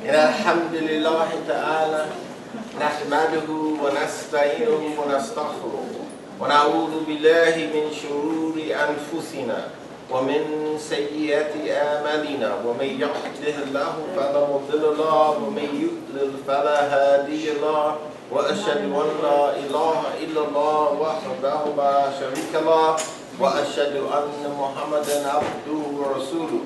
إن الحمد لله تعالى نحمده ونستعينه ونستغفره ونعوذ بالله من شرور أنفسنا ومن سيئات أعمالنا ومن يهده الله فلا مضل له ومن يضلل فلا هادي له وأشهد أن لا إله إلا الله وحده لا شريك له وأشهد أن محمدا عبده ورسوله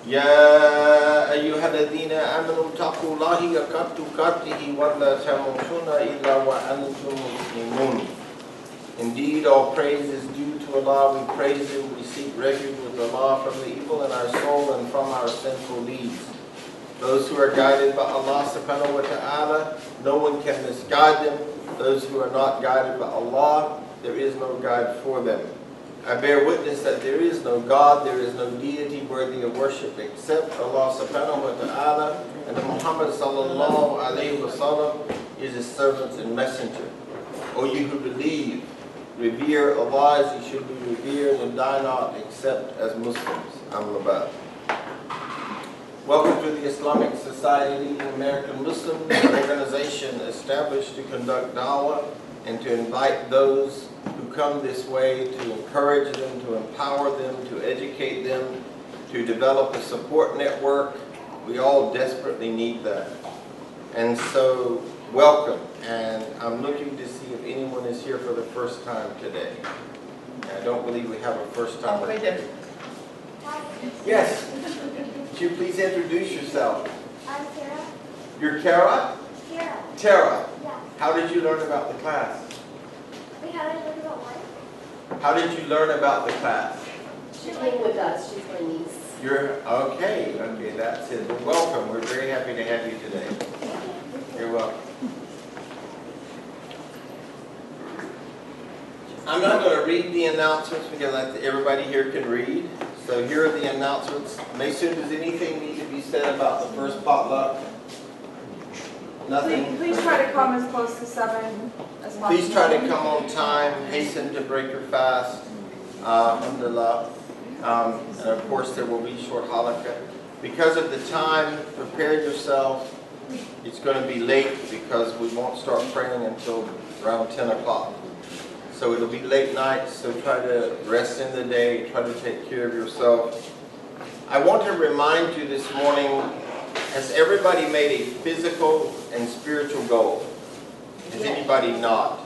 يا أيها الذين آمنوا اتقوا الله حق تقاته ولا تموتن إلا وأنتم مسلمون. Indeed, all praise is due to Allah. We praise Him. We seek refuge with Allah from the evil in our soul and from our sinful deeds. Those who are guided by Allah subhanahu wa ta'ala, no one can misguide them. Those who are not guided by Allah, there is no guide for them. I bear witness that there is no God, there is no deity worthy of worship except Allah subhanahu wa ta'ala, and that Muhammad sallallahu alayhi wa sallam is His servant and messenger. O you who believe, revere Allah as He should be revered and die not except as Muslims. Amrabad. Welcome to the Islamic Society of American Muslims, an organization established to conduct da'wah and to invite those who come this way to encourage them, to empower them, to educate them, to develop a support network. We all desperately need that. And so, welcome. And I'm looking to see if anyone is here for the first time today. I don't believe we have a first timer. Yes. Would you please introduce yourself? I'm Tara. You're Kara? Tara. Tara. Yeah. How did you learn about the class? Wait, how did I learn about what? How did you learn about the class? She's living with us. She's my niece. You're okay. Okay, that's it. Well, welcome. We're very happy to have you today. You're welcome. I'm not going to read the announcements because everybody here can read. So here are the announcements. Mason, does anything need to be said about the first potluck? Nothing? Please try to come as close to 7 as possible. Please try to come on time. Hasten to break your fast. Alhamdulillah. And of course there will be short halakha. Because of the time, prepare yourself. It's going to be late because we won't start praying until around 10 o'clock. So it'll be late nights, so try to rest in the day, try to take care of yourself. I want to remind you this morning, has everybody made a physical and spiritual goal? Has anybody not?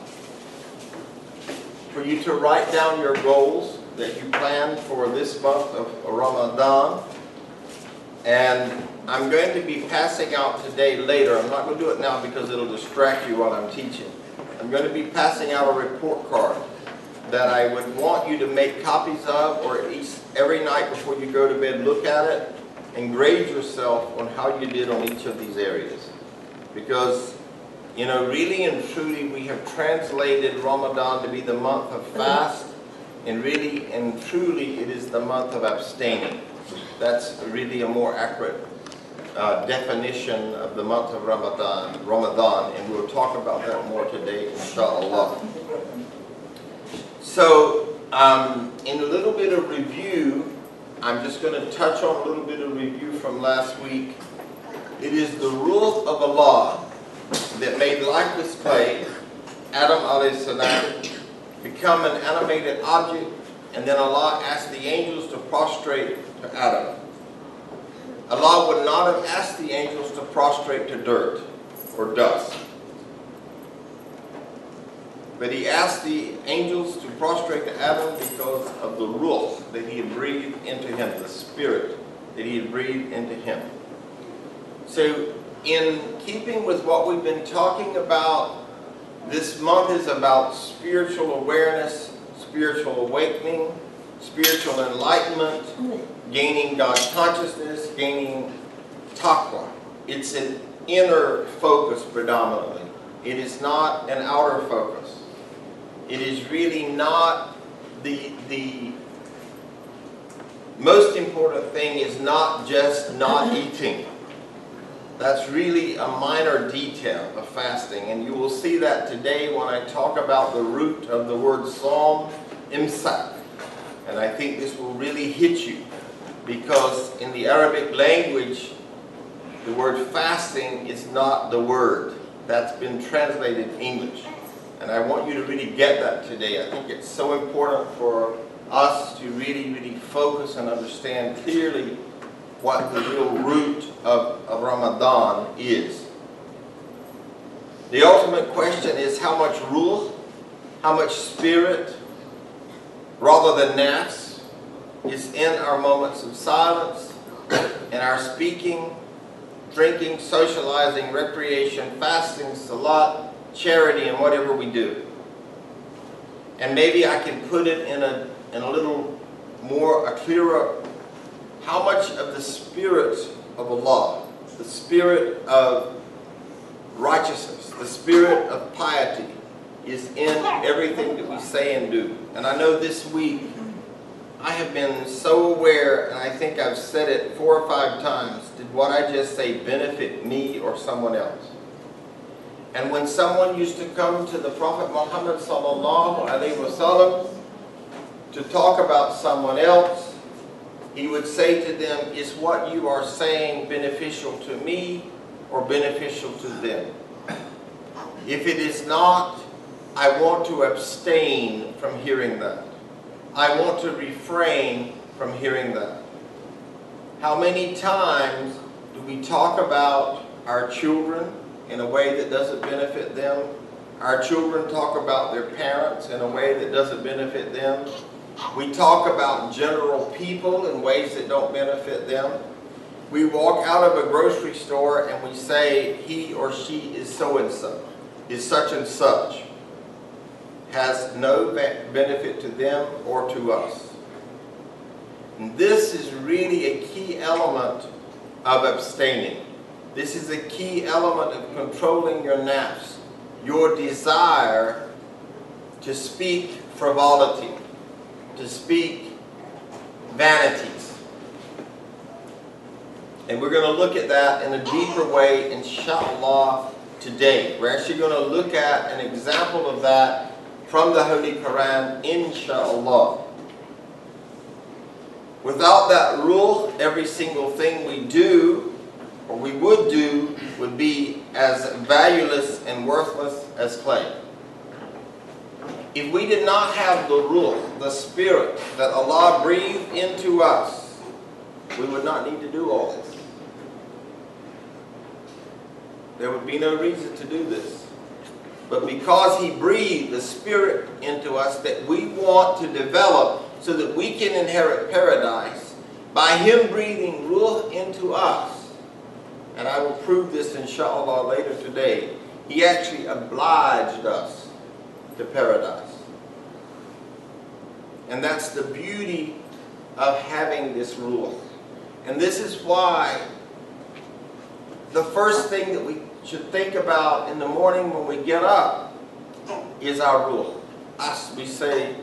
For you to write down your goals that you planned for this month of Ramadan. And I'm going to be passing out today later. I'm not going to do it now because it'll distract you while I'm teaching. I'm going to be passing out a report card that I would want you to make copies of, or at least every night before you go to bed, look at it and grade yourself on how you did on each of these areas. Because, you know, really and truly we have translated Ramadan to be the month of fast, and really and truly it is the month of abstaining. That's really a more accurate definition of the month of Ramadan, and we'll talk about that more today, inshallah. So, in a little bit of review, I'm just going to touch on a little bit of review from last week. It is the rule of Allah that made lifeless clay, Adam alayhi salam, become an animated object, and then Allah asked the angels to prostrate to Adam. Allah would not have asked the angels to prostrate to dirt or dust. But He asked the angels to prostrate to Adam because of the ruh that He had breathed into him, the spirit that He had breathed into him. So, in keeping with what we've been talking about, this month is about spiritual awareness, spiritual awakening, spiritual enlightenment, gaining God's consciousness, gaining taqwa. It's an inner focus predominantly. It is not an outer focus. It is really not the most important thing is not just not eating. That's really a minor detail of fasting, and you will see that today when I talk about the root of the word psalm, imsak. And I think this will really hit you, because in the Arabic language, the word fasting is not the word. That's been translated English. And I want you to really get that today. I think it's so important for us to really focus and understand clearly what the real root of Ramadan is. The ultimate question is how much ruh, how much spirit, rather than nafs, is in our moments of silence, in our speaking, drinking, socializing, recreation, fasting, salat, charity, and whatever we do. And maybe I can put it in a little more, a clearer, how much of the spirit of Allah, the spirit of righteousness, the spirit of piety is in everything that we say and do. And I know this week I have been so aware, and I think I've said it 4 or 5 times, did what I just say benefit me or someone else? And when someone used to come to the Prophet Muhammad sallallahu alaihi wasallam to talk about someone else, he would say to them, is what you are saying beneficial to me or beneficial to them? If it is not, I want to abstain from hearing that. I want to refrain from hearing that. How many times do we talk about our children in a way that doesn't benefit them? Our children talk about their parents in a way that doesn't benefit them. We talk about general people in ways that don't benefit them. We walk out of a grocery store and we say he or she is so and so, is such and such. Has no benefit to them or to us. And this is really a key element of abstaining. This is a key element of controlling your nafs, your desire to speak frivolity, to speak vanities. And we're going to look at that in a deeper way, inshallah, today. We're actually going to look at an example of that from the Holy Quran, inshallah. Without that rule, every single thing we do, or we would do, would be as valueless and worthless as clay. If we did not have the rule, the spirit that Allah breathed into us, we would not need to do all this. There would be no reason to do this. But because He breathed the Spirit into us that we want to develop so that we can inherit paradise, by Him breathing ruh into us, and I will prove this inshallah later today, He actually obliged us to paradise. And that's the beauty of having this rule. And this is why the first thing that we should think about in the morning when we get up is our rule. As we say,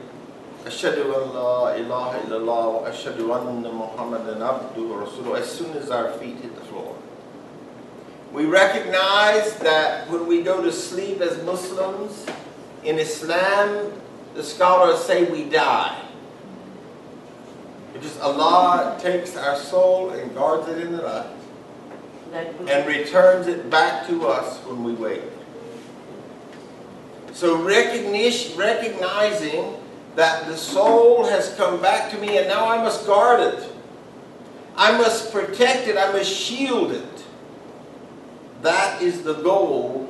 Ashhadu an la ilaha illallah wa ashhadu anna Muhammadan abduhu wa rasuluhu, as soon as our feet hit the floor. We recognize that when we go to sleep as Muslims, in Islam, the scholars say we die. Because Allah takes our soul and guards it in the night and returns it back to us when we wake. So recognizing that the soul has come back to me and now I must guard it. I must protect it. I must shield it. That is the goal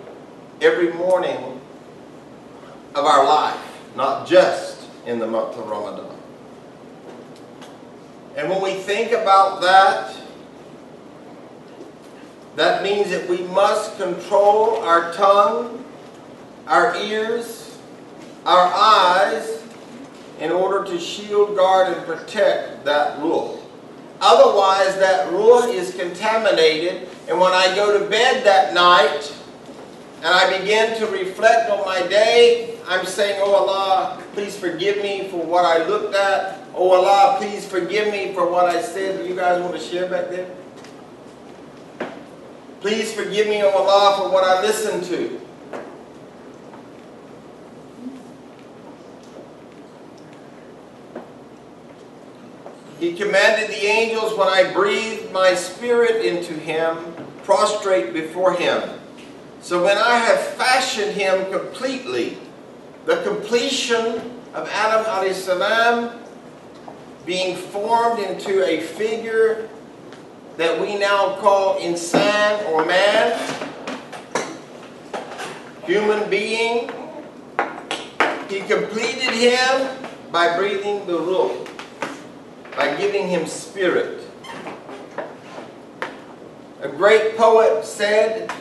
every morning of our life, not just in the month of Ramadan. And when we think about that, that means that we must control our tongue, our ears, our eyes, in order to shield, guard, and protect that ruh. Otherwise, that ruh is contaminated, and when I go to bed that night, and I begin to reflect on my day, I'm saying, oh Allah, please forgive me for what I looked at. Oh Allah, please forgive me for what I said. Do you guys want to share back there? Please forgive me, oh Allah, for what I listened to. He commanded the angels, when I breathed my spirit into him, prostrate before him. So when I have fashioned him completely, the completion of Adam alayhi salam being formed into a figure that we now call insan or man, human being, he completed him by breathing the ruh, by giving him spirit. A great poet said,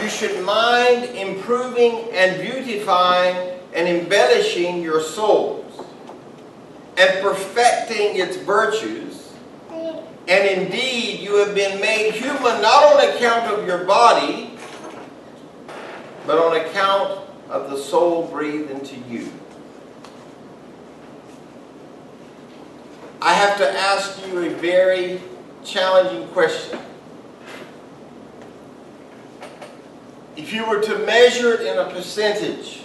you should mind improving and beautifying and embellishing your souls and perfecting its virtues. And indeed, you have been made human not on account of your body, but on account of the soul breathed into you. I have to ask you a very challenging question. If you were to measure it in a percentage,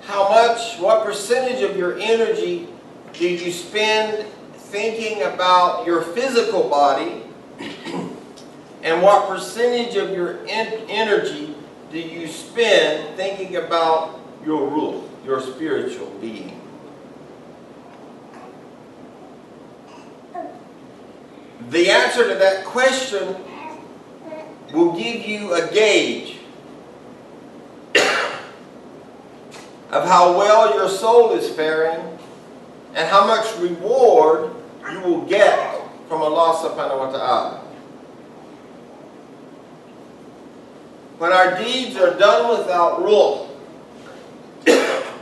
what percentage of your energy did you spend thinking about your physical body, and what percentage of your energy do you spend thinking about your ruh, your spiritual being? The answer to that question will give you a gauge of how well your soul is faring and how much reward you will get from Allah subhanahu wa ta'ala. When our deeds are done without ruh,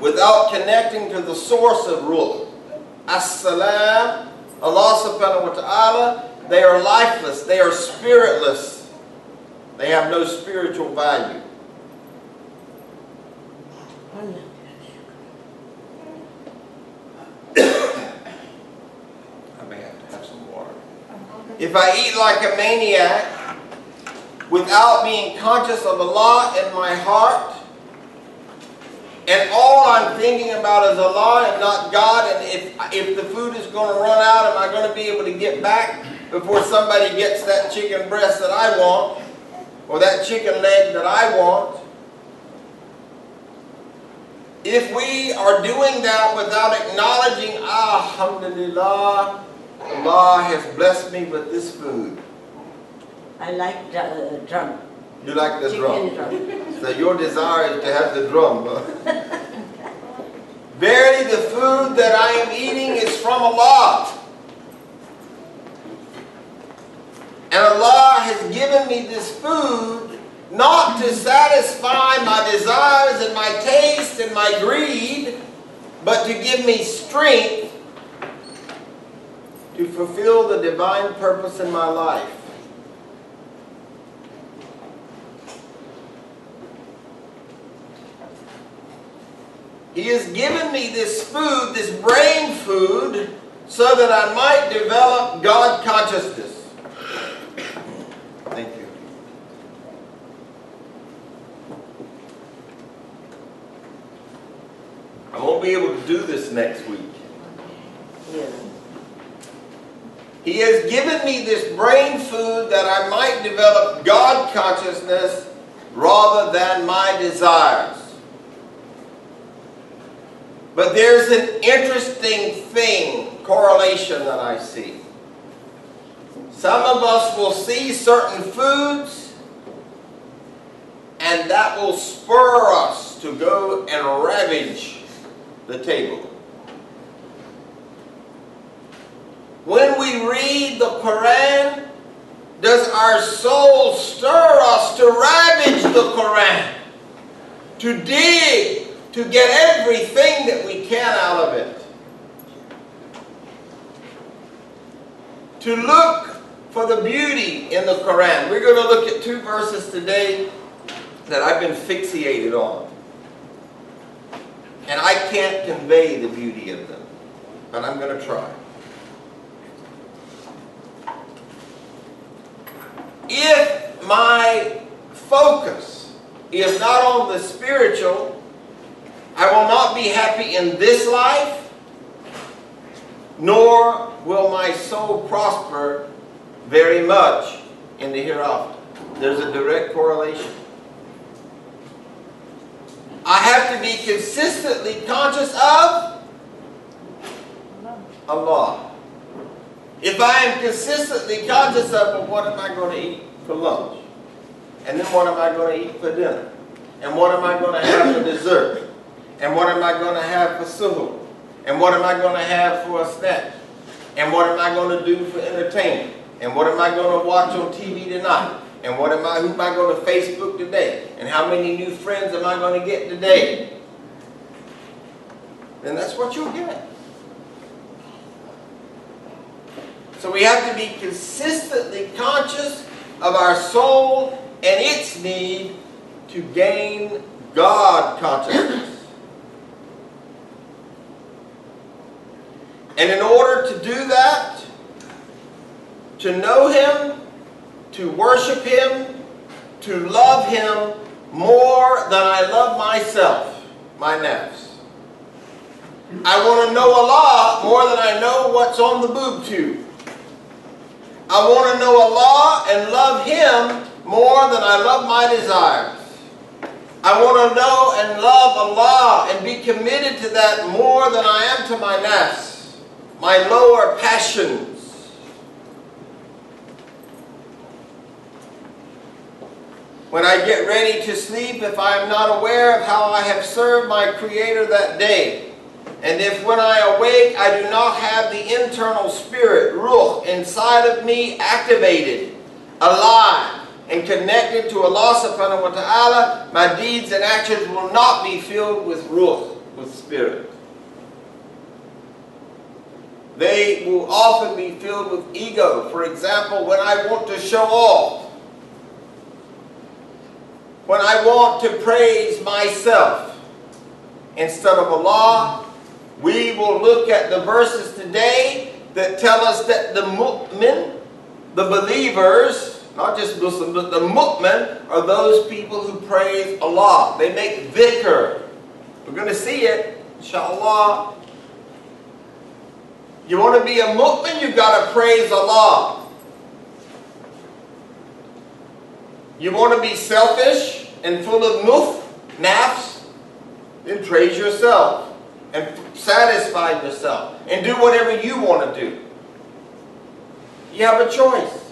without connecting to the source of ruh, as-salam, Allah subhanahu wa ta'ala, they are lifeless, they are spiritless, they have no spiritual value. If I eat like a maniac without being conscious of Allah in my heart, and all I'm thinking about is Allah and not God, and if the food is going to run out, am I going to be able to get back before somebody gets that chicken breast that I want, or that chicken leg that I want? If we are doing that without acknowledging, alhamdulillah, Allah has blessed me with this food. I like the drum. You like the drum. Drum. So your desire is to have the drum. Verily the food that I am eating is from Allah. And Allah has given me this food not to satisfy my desires and my taste and my greed, but to give me strength to fulfill the divine purpose in my life. He has given me this food, this brain food, so that I might develop God consciousness. Thank you. I won't be able to do this next week. Yeah. He has given me this brain food that I might develop God consciousness rather than my desires. But there's an interesting correlation that I see. Some of us will see certain foods, and that will spur us to go and ravage the table. When we read the Quran, does our soul stir us to ravage the Quran, to dig, to get everything that we can out of it, to look for the beauty in the Quran? We're going to look at two verses today that I've been fixated on, and I can't convey the beauty of them, but I'm going to try. If my focus is not on the spiritual, I will not be happy in this life, nor will my soul prosper very much in the hereafter. There's a direct correlation. I have to be consistently conscious of Allah. If I am consistently conscious of, well, what am I going to eat for lunch? And then what am I going to eat for dinner? And what am I going to have for dessert? And what am I going to have for suhoor? And what am I going to have for a snack? And what am I going to do for entertainment? And what am I going to watch on TV tonight? And who am I going to Facebook today? And how many new friends am I going to get today? Then that's what you'll get. So we have to be consistently conscious of our soul and its need to gain God consciousness. And in order to do that, to know Him, to worship Him, to love Him more than I love myself, my nafs. I want to know Allah more than I know what's on the boob tube. I want to know Allah and love Him more than I love my desires. I want to know and love Allah and be committed to that more than I am to my nafs, my lower passions. When I get ready to sleep, if I am not aware of how I have served my Creator that day, and if when I awake I do not have the internal spirit, ruh, inside of me activated, alive, and connected to Allah subhanahu wa ta'ala, my deeds and actions will not be filled with ruh, with spirit. They will often be filled with ego. For example, when I want to show off, when I want to praise myself instead of Allah, we will look at the verses today that tell us that the mu'min, the believers, not just Muslims, but the mu'min are those people who praise Allah. They make dhikr. We're going to see it, inshallah. You want to be a mu'min, you've got to praise Allah. You want to be selfish and full of nafs, then praise yourself and satisfy yourself and do whatever you want to do. You have a choice.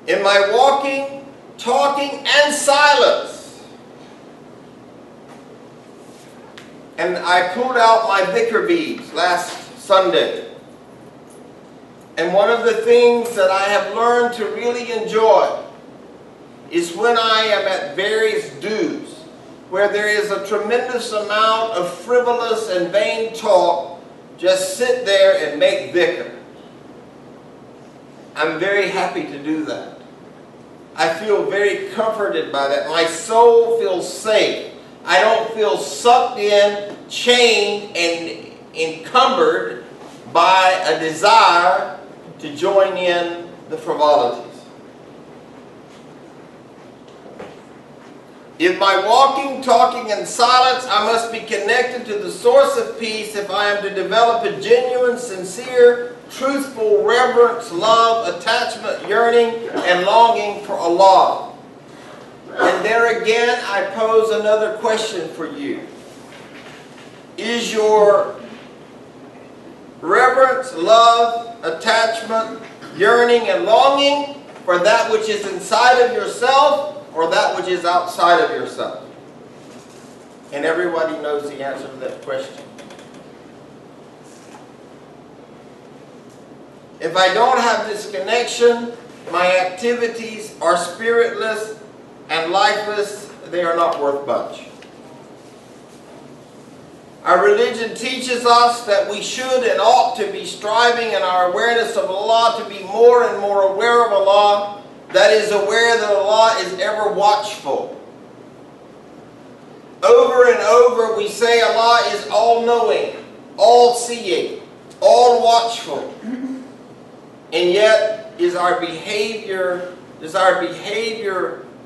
In my walking, talking, and silence. And I pulled out my dhikr beads last Sunday. And one of the things that I have learned to really enjoy is when I am at various dues, where there is a tremendous amount of frivolous and vain talk, just sit there and make dhikr. I'm very happy to do that. I feel very comforted by that. My soul feels safe. I don't feel sucked in, chained, and encumbered by a desire to join in the frivolities. In my walking, talking, and silence, I must be connected to the source of peace if I am to develop a genuine, sincere, truthful reverence, love, attachment, yearning, and longing for Allah. And there again, I pose another question for you. Is your reverence, love, attachment, yearning, and longing for that which is inside of yourself or that which is outside of yourself? And everybody knows the answer to that question. If I don't have this connection, my activities are spiritless and lifeless. They are not worth much. Our religion teaches us that we should and ought to be striving in our awareness of Allah to be more and more aware of Allah, that is, aware that Allah is ever watchful. Over and over we say Allah is all-knowing, all-seeing, all-watchful. And yet, does our behavior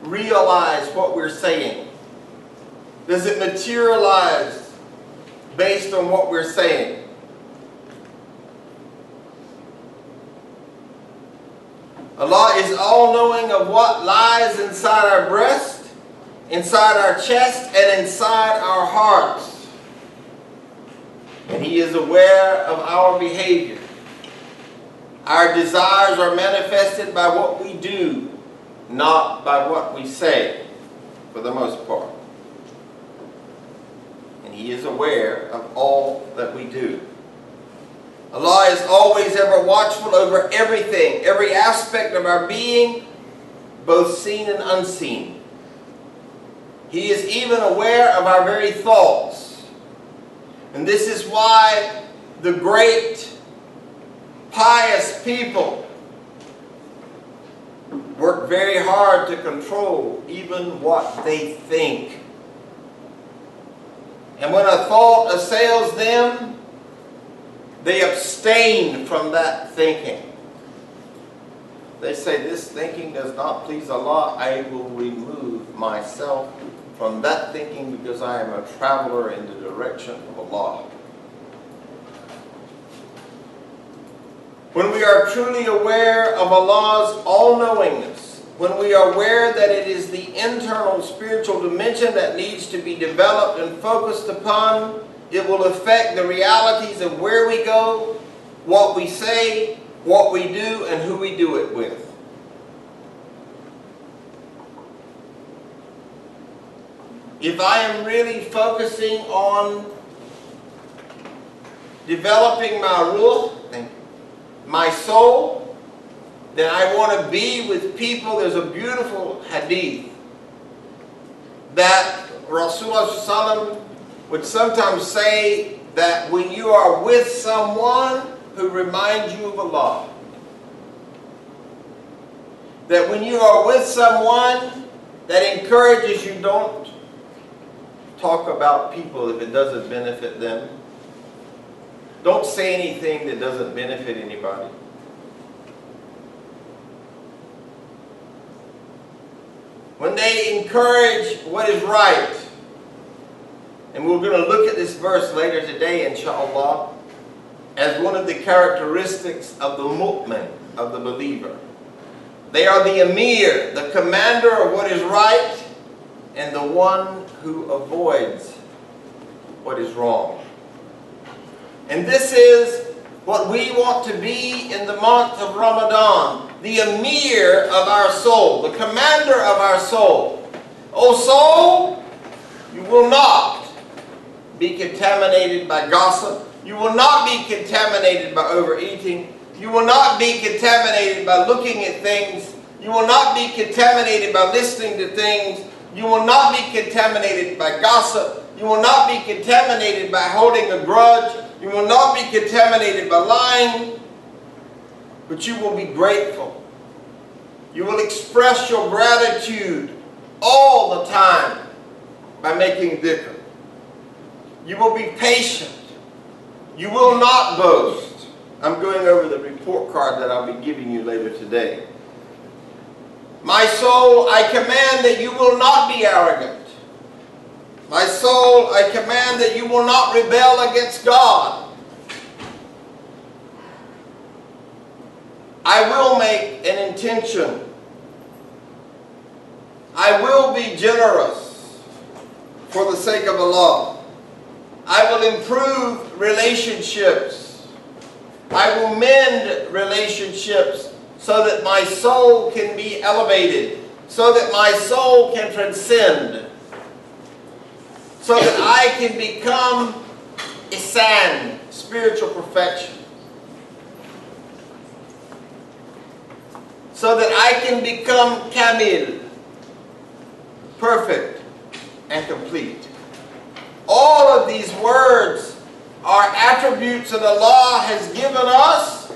realize what we're saying? Does it materialize based on what we're saying? Allah is all-knowing of what lies inside our breast, inside our chest, and inside our hearts. And He is aware of our behavior. Our desires are manifested by what we do, not by what we say, for the most part. And He is aware of all that we do. Allah is always ever watchful over everything, every aspect of our being, both seen and unseen. He is even aware of our very thoughts. And this is why the great, pious people work very hard to control even what they think. And when a thought assails them, they abstain from that thinking. They say, this thinking does not please Allah. I will remove myself from that thinking because I am a traveler in the direction of Allah. When we are truly aware of Allah's all-knowingness, when we are aware that it is the internal spiritual dimension that needs to be developed and focused upon, it will affect the realities of where we go, what we say, what we do, and who we do it with. If I am really focusing on developing my ruh, my soul, then I want to be with people. There's a beautiful hadith that Rasulullah would sometimes say that when you are with someone who reminds you of Allah, that when you are with someone that encourages you, don't talk about people if it doesn't benefit them. Don't say anything that doesn't benefit anybody. When they encourage what is right, and we're going to look at this verse later today, inshallah, as one of the characteristics of the mu'min, of the believer. They are the emir, the commander of what is right, and the one who avoids what is wrong. And this is what we want to be in the month of Ramadan, the emir of our soul, the commander of our soul. O soul, you will not be contaminated by gossip. You will not be contaminated by overeating. You will not be contaminated by looking at things. You will not be contaminated by listening to things. You will not be contaminated by gossip. You will not be contaminated by holding a grudge. You will not be contaminated by lying. But you will be grateful. You will express your gratitude all the time by making dhikr. You will be patient. You will not boast. I'm going over the report card that I'll be giving you later today. My soul, I command that you will not be arrogant. My soul, I command that you will not rebel against God. I will make an intention. I will be generous for the sake of Allah. I will improve relationships. I will mend relationships so that my soul can be elevated, so that my soul can transcend, so that I can become ihsan, spiritual perfection, so that I can become kamil, perfect and complete. All of these words are attributes that Allah has given us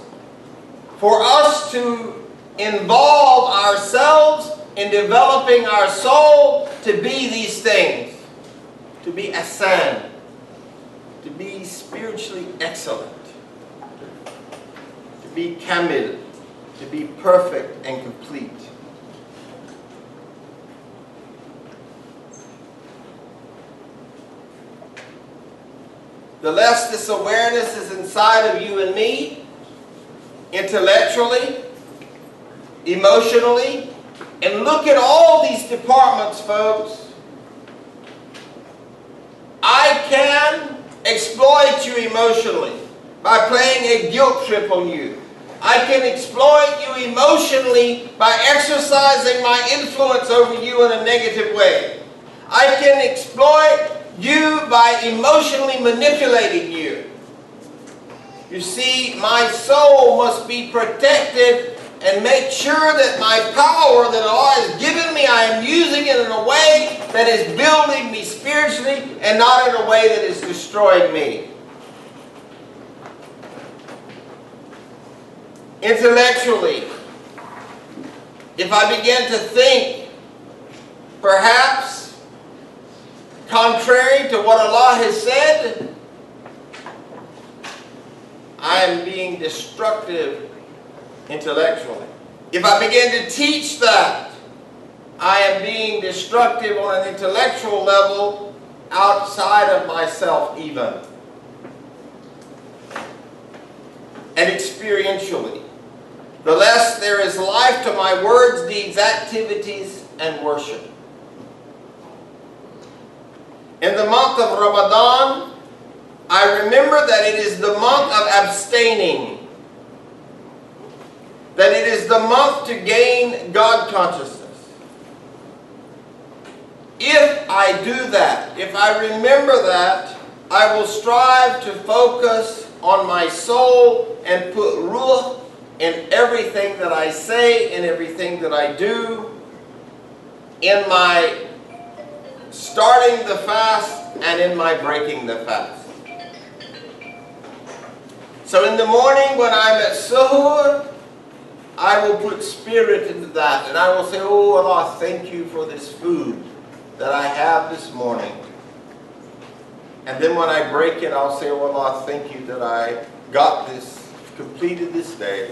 for us to involve ourselves in developing our soul to be these things, to be ahsan, to be spiritually excellent, to be kamil, to be perfect and complete. The less this awareness is inside of you and me, intellectually, emotionally. And look at all these departments, folks. I can exploit you emotionally by playing a guilt trip on you. I can exploit you emotionally by exercising my influence over you in a negative way. I can exploit you by emotionally manipulating you. You see, my soul must be protected and make sure that my power that Allah has given me, I am using it in a way that is building me spiritually and not in a way that is destroying me. Intellectually, if I begin to think perhaps contrary to what Allah has said, I am being destructive intellectually. If I begin to teach that, I am being destructive on an intellectual level outside of myself even. And experientially. The less there is life to my words, deeds, activities, and worship. In the month of Ramadan, I remember that it is the month of abstaining. That it is the month to gain God consciousness. If I do that, if I remember that, I will strive to focus on my soul and put ruh in everything that I say, in everything that I do, in my starting the fast and in my breaking the fast. So in the morning when I'm at suhoor, I will put spirit into that, and I will say, oh Allah, thank you for this food that I have this morning. And then when I break it, I'll say, oh Allah, thank you that I got this, completed this day,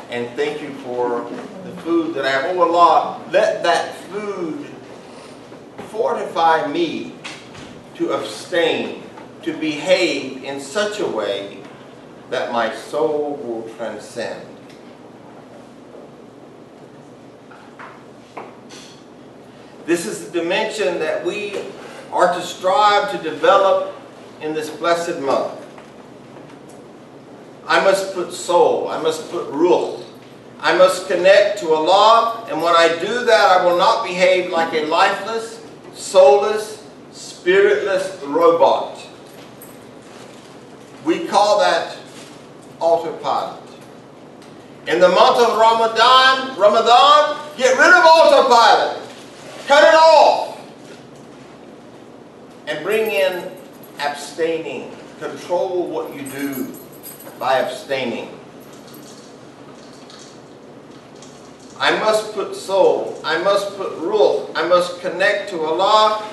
and thank you for the food that I have. Oh Allah, let that food fortify me to abstain, to behave in such a way that my soul will transcend. This is the dimension that we are to strive to develop in this blessed month. I must put soul, I must put ruh, I must connect to Allah, and when I do that, I will not behave like a lifeless, soulless, spiritless robot. We call that autopilot. In the month of Ramadan, get rid of autopilot. Cut it off. And bring in abstaining. Control what you do by abstaining. I must put soul. I must put ruh. I must connect to Allah.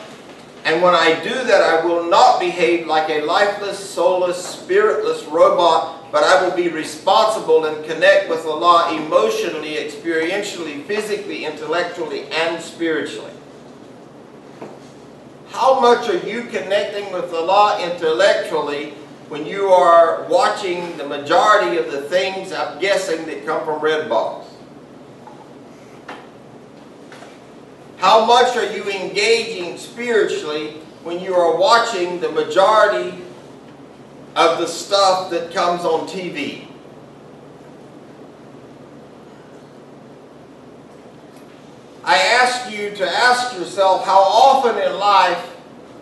And when I do that, I will not behave like a lifeless, soulless, spiritless robot, but I will be responsible and connect with Allah emotionally, experientially, physically, intellectually, and spiritually. How much are you connecting with Allah intellectually when you are watching the majority of the things, I'm guessing, that come from Redbox? How much are you engaging spiritually when you are watching the majority of the stuff that comes on TV? I ask you to ask yourself, how often in life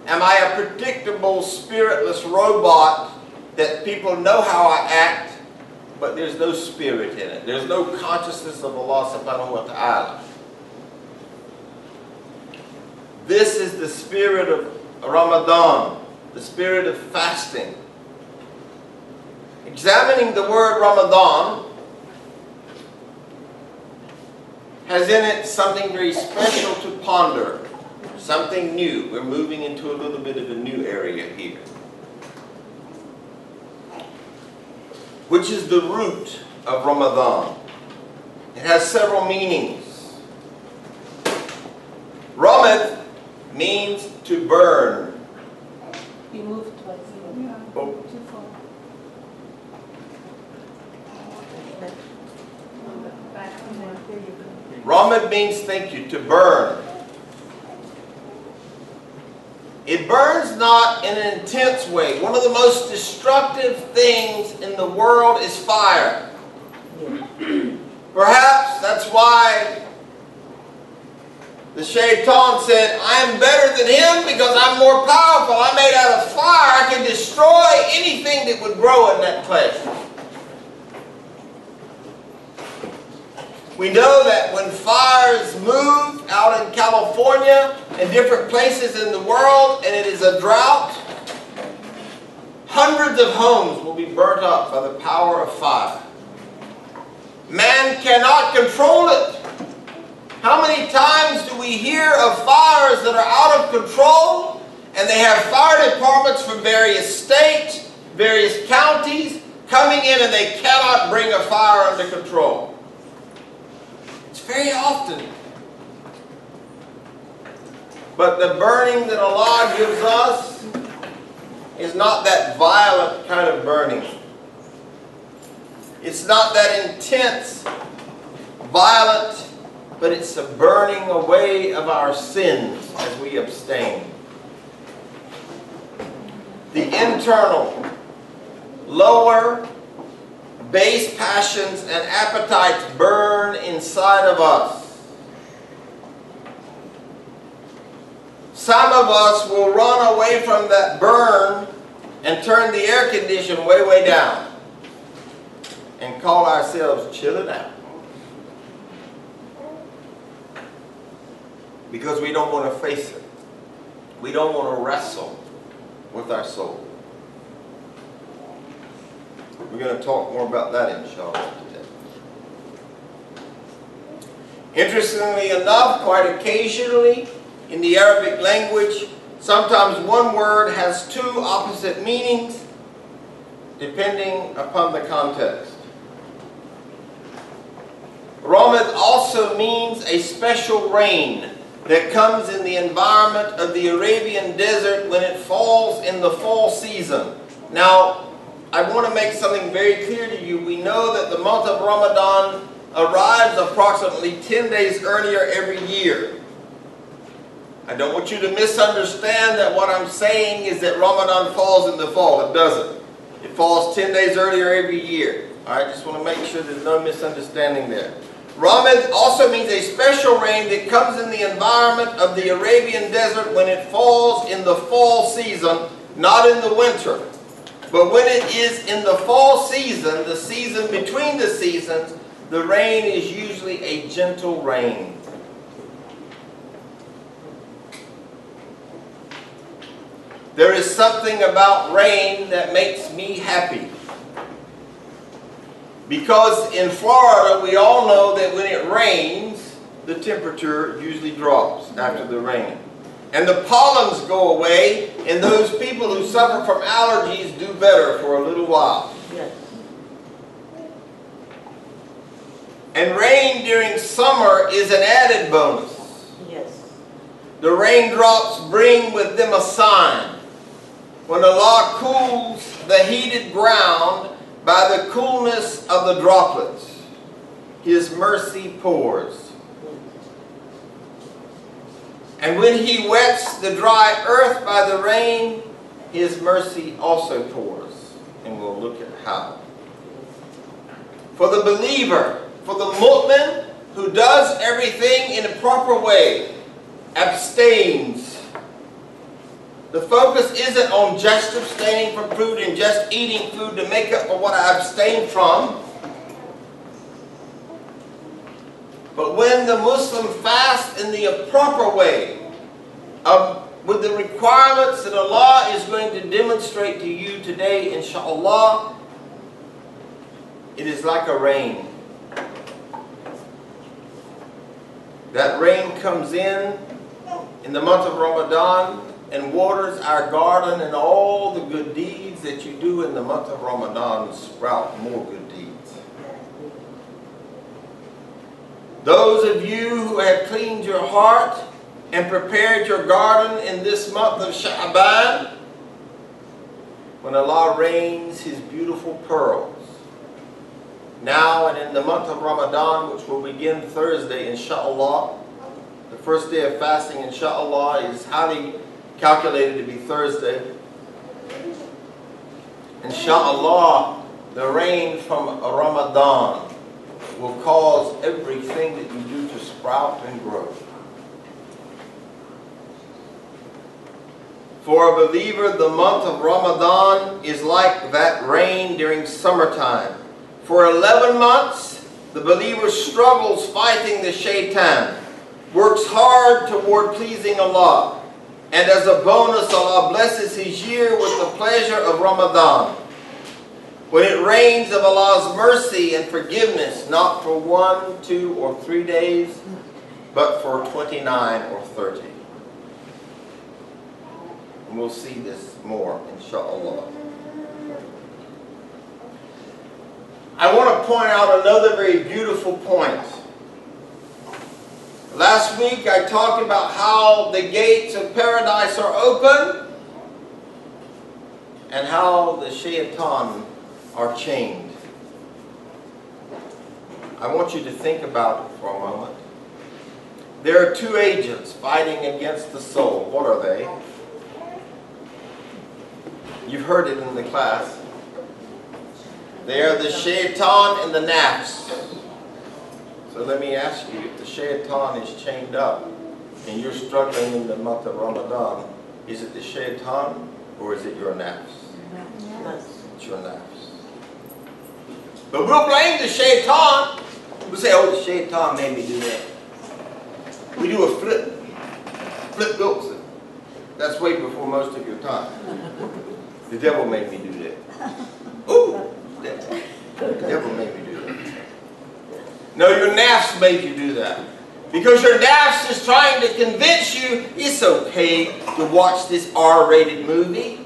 am I a predictable, spiritless robot that people know how I act, but there's no spirit in it. There's no consciousness of Allah subhanahu wa ta'ala. This is the spirit of Ramadan, the spirit of fasting. Examining the word Ramadan has in it something very special to ponder, something new. We're moving into a little bit of a new area here, which is the root of Ramadan. It has several meanings. Ramad means to burn. You move towards you. Yeah. Oh. Too far. Back on there. There you go. Ramad means, thank you, to burn. It burns not in an intense way. One of the most destructive things in the world is fire. Perhaps that's why the shaitan said, I am better than him because I'm more powerful. I'm made out of fire. I can destroy anything that would grow in that place. We know that when fires move out in California and different places in the world, and it is a drought, hundreds of homes will be burnt up by the power of fire. Man cannot control it. How many times do we hear of fires that are out of control, and they have fire departments from various states, various counties, coming in and they cannot bring a fire under control? It's very often. But the burning that Allah gives us is not that violent kind of burning. It's not that intense, violent, but it's the burning away of our sins as we abstain. The internal, lower, base passions and appetites burn inside of us. Some of us will run away from that burn and turn the air condition way, way down and call ourselves chilling out. Because we don't want to face it. We don't want to wrestle with our soul. We're going to talk more about that, inshallah, today. Interestingly enough, quite occasionally, in the Arabic language, sometimes one word has two opposite meanings, depending upon the context. Ramadan also means a special rain that comes in the environment of the Arabian desert when it falls in the fall season. Now, I want to make something very clear to you. We know that the month of Ramadan arrives approximately 10 days earlier every year. I don't want you to misunderstand that what I'm saying is that Ramadan falls in the fall. It doesn't. It falls 10 days earlier every year. I just want to make sure there's no misunderstanding there. Ramadan also means a special rain that comes in the environment of the Arabian desert when it falls in the fall season, not in the winter. But when it is in the fall season, the season between the seasons, the rain is usually a gentle rain. There is something about rain that makes me happy. Because in Florida, we all know that when it rains, the temperature usually drops after the rain. And the pollens go away, and those people who suffer from allergies do better for a little while. Yes. And rain during summer is an added bonus. Yes. The raindrops bring with them a sign. When Allah cools the heated ground by the coolness of the droplets, His mercy pours. And when He wets the dry earth by the rain, His mercy also pours. And we'll look at how. For the believer, for the mu'min who does everything in a proper way, abstains. The focus isn't on just abstaining from food and just eating food to make up for what I abstain from. But when the Muslim fasts in the proper way, with the requirements that Allah is going to demonstrate to you today, inshallah, it is like a rain. That rain comes in the month of Ramadan and waters our garden, and all the good deeds that you do in the month of Ramadan sprout more good deeds. Those of you who have cleaned your heart and prepared your garden in this month of Sha'ban, when Allah rains His beautiful pearls, now and in the month of Ramadan, which will begin Thursday, inshallah. The first day of fasting, inshallah, is highly calculated to be Thursday. Inshallah, the rain from Ramadan will cause everything that you do to sprout and grow. For a believer, the month of Ramadan is like that rain during summertime. For 11 months, the believer struggles fighting the shaitan, works hard toward pleasing Allah, and as a bonus, Allah blesses his year with the pleasure of Ramadan, when it rains of Allah's mercy and forgiveness, not for 1, 2, or 3 days, but for 29 or 30. And we'll see this more, inshallah. I want to point out another very beautiful point. Last week I talked about how the gates of paradise are open and how the shaitan are chained. I want you to think about it for a moment. There are two agents fighting against the soul. What are they? You've heard it in the class. They are the shaitan and the nafs. So let me ask you, if the shaitan is chained up and you're struggling in the month of Ramadan, is it the shaitan or is it your nafs? It's your nafs. But we'll blame the shaitan. We'll say, oh, the shaitan made me do that. We do a flip Wilson. That's way before most of your time. The devil made me do that. Ooh, the devil made me do that. No, your nafs made you do that. Because your nafs is trying to convince you it's okay to watch this R-rated movie.